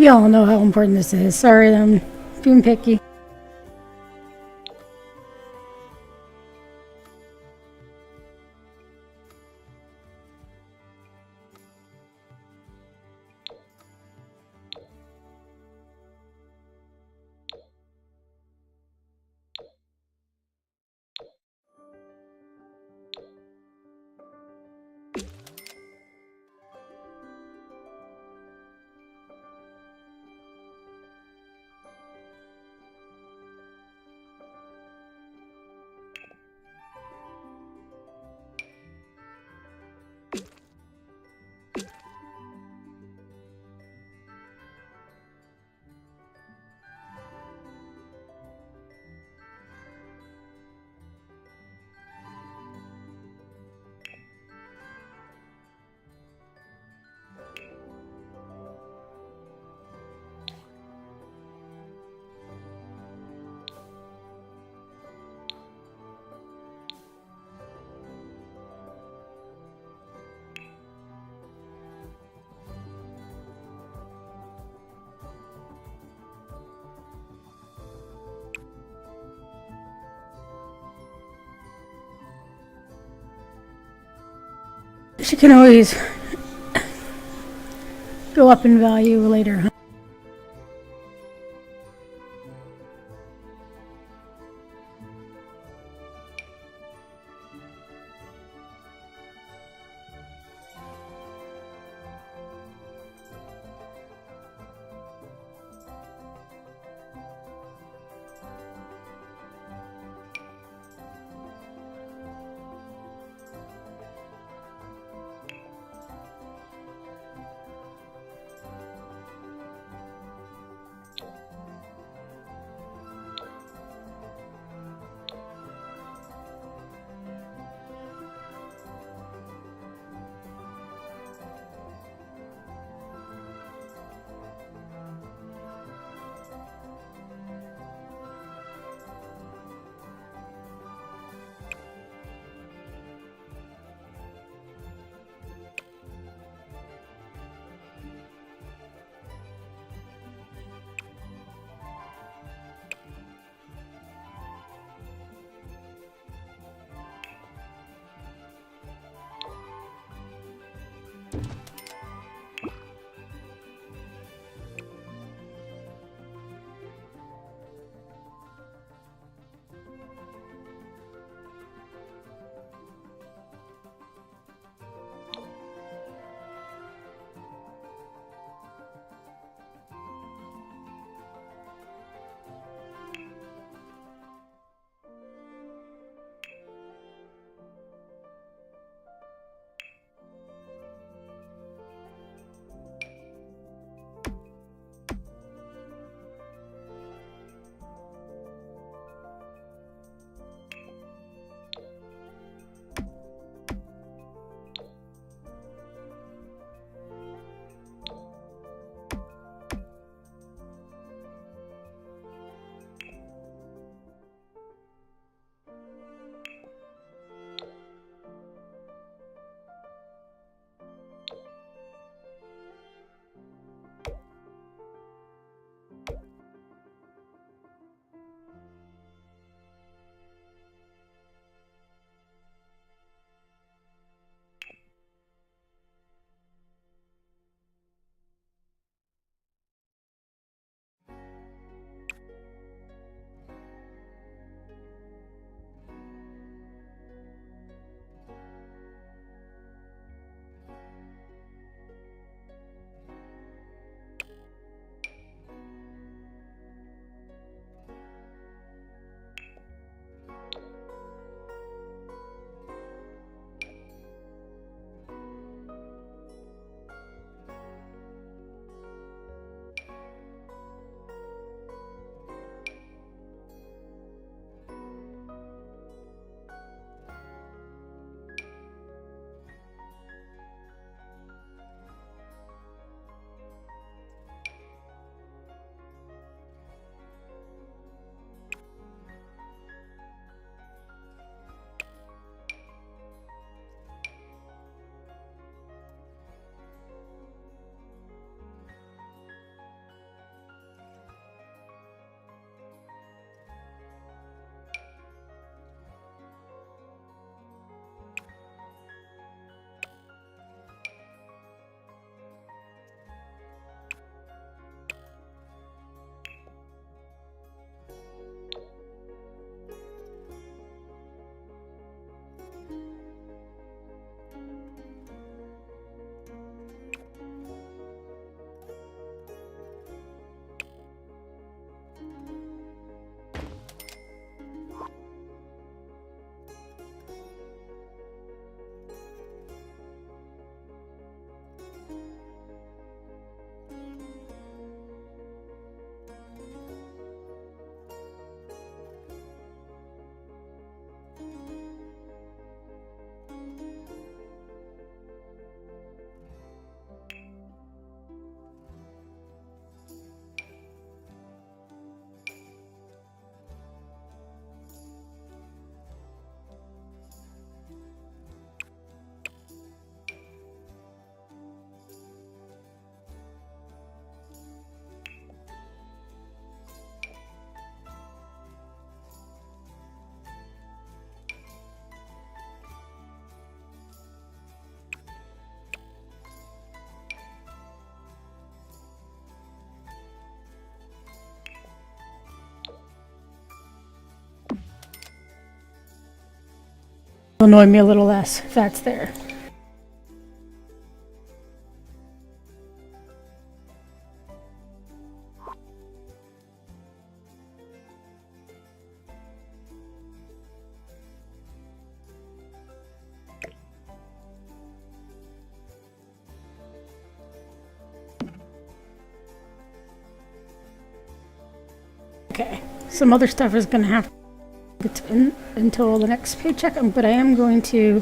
You all know how important this is. Sorry, I'm being picky. She can always go up in value later, huh? annoy me a little less if that's there. Okay, some other stuff is gonna have to get in until the next paycheck, but I am going to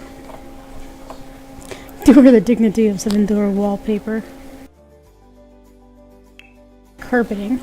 do her the dignity of some indoor wallpaper. Carpeting.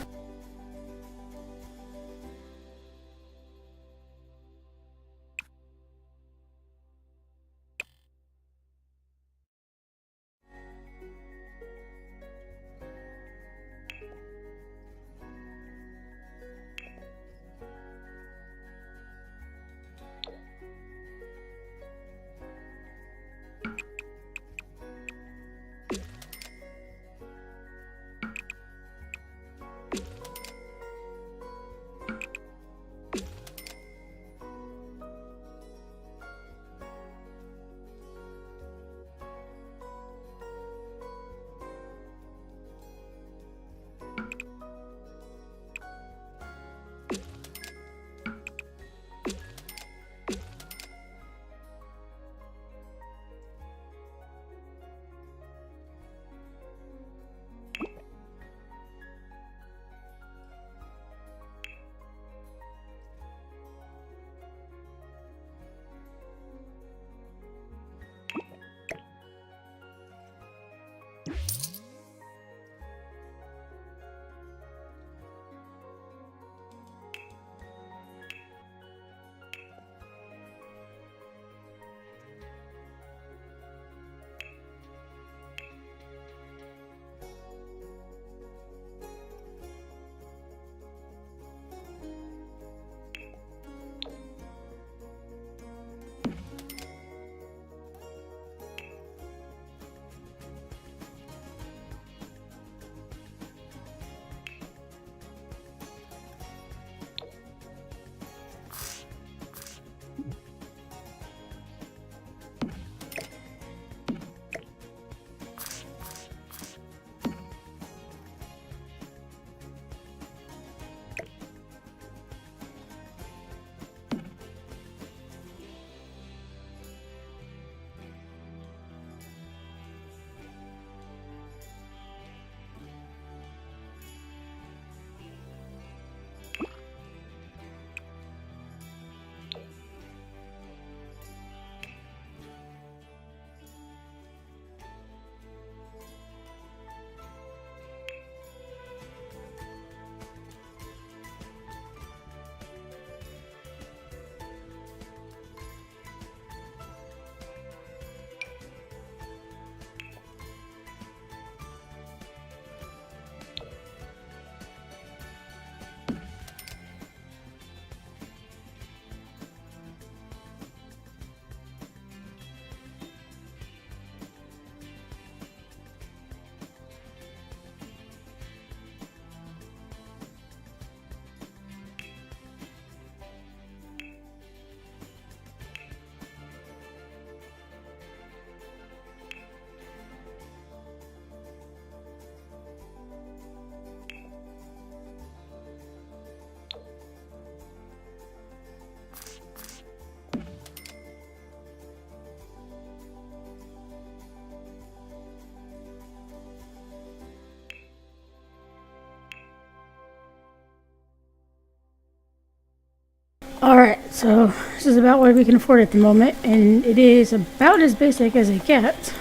Alright, so this is about what we can afford at the moment, and it is about as basic as it gets.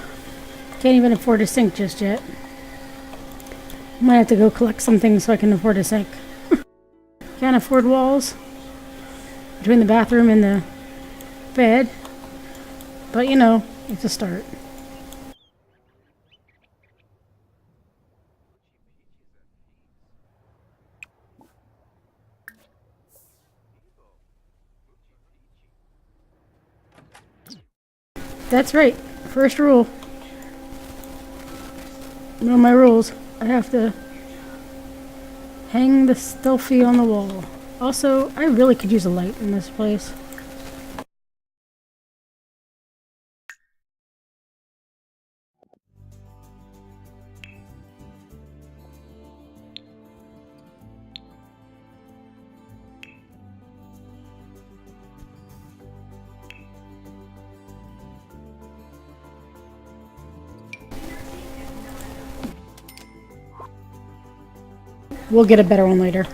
Can't even afford a sink just yet. Might have to go collect some things so I can afford a sink. Can't afford walls between the bathroom and the bed, but you know, it's a start. That's right. First rule. Know my rules. I have to hang the stealthy on the wall. Also, I really could use a light in this place. We'll get a better one later.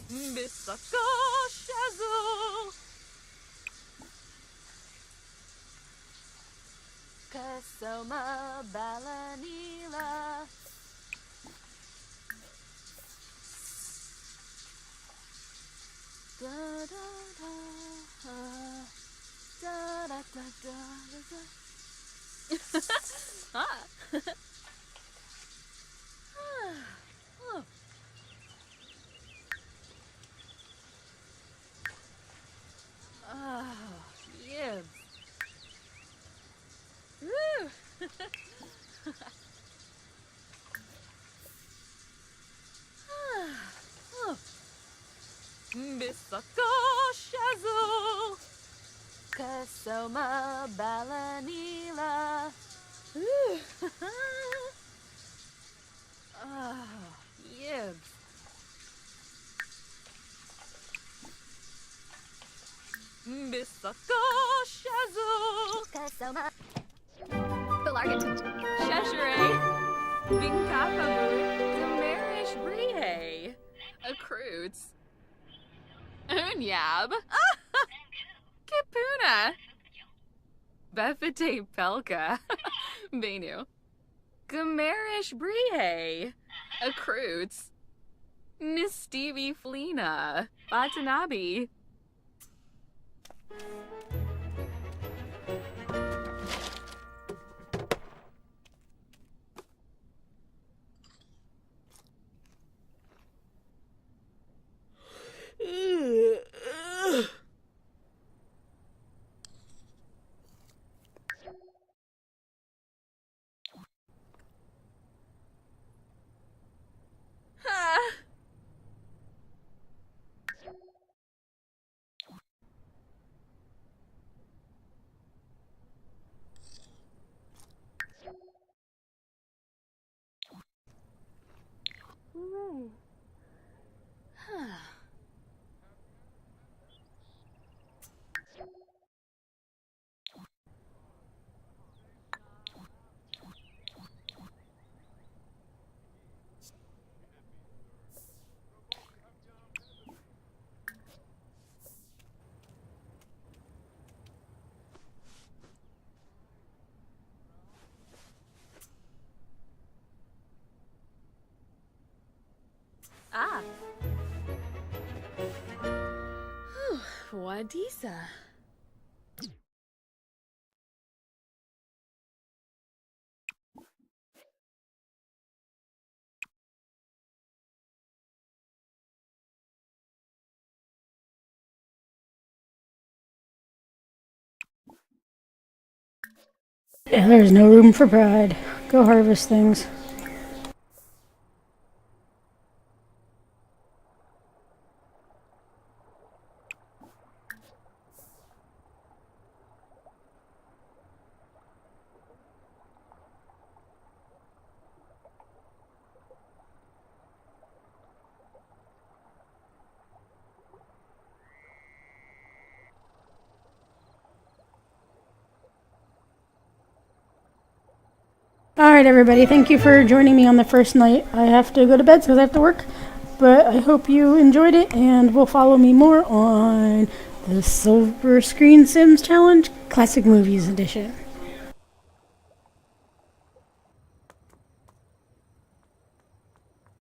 Bisaka Shazzle. Kasoma Balanila. Da da da da da da da da. Ah. Oh. Oh, yeah. Woo. Oh. Bisaka Shazzle. Kasoma Balanila. Ooh. Oh, yeah. Bisaka Shazzle. Kasoma. Belargant. Cheshire. Vinkapabu. Demarish Brihe. Accruits. Unyab. Kipuna. Befete Pelka. Benu. Gamarish Brihe. Accruits. Nistivi Flina. Batanabi. Ah. Wadisa. Yeah, there's no room for pride. Go harvest things. Alright everybody, thank you for joining me on the first night. I have to go to bed because I have to work, but I hope you enjoyed it and will follow me more on the Silver Screen Sims Challenge Classic Movies Edition.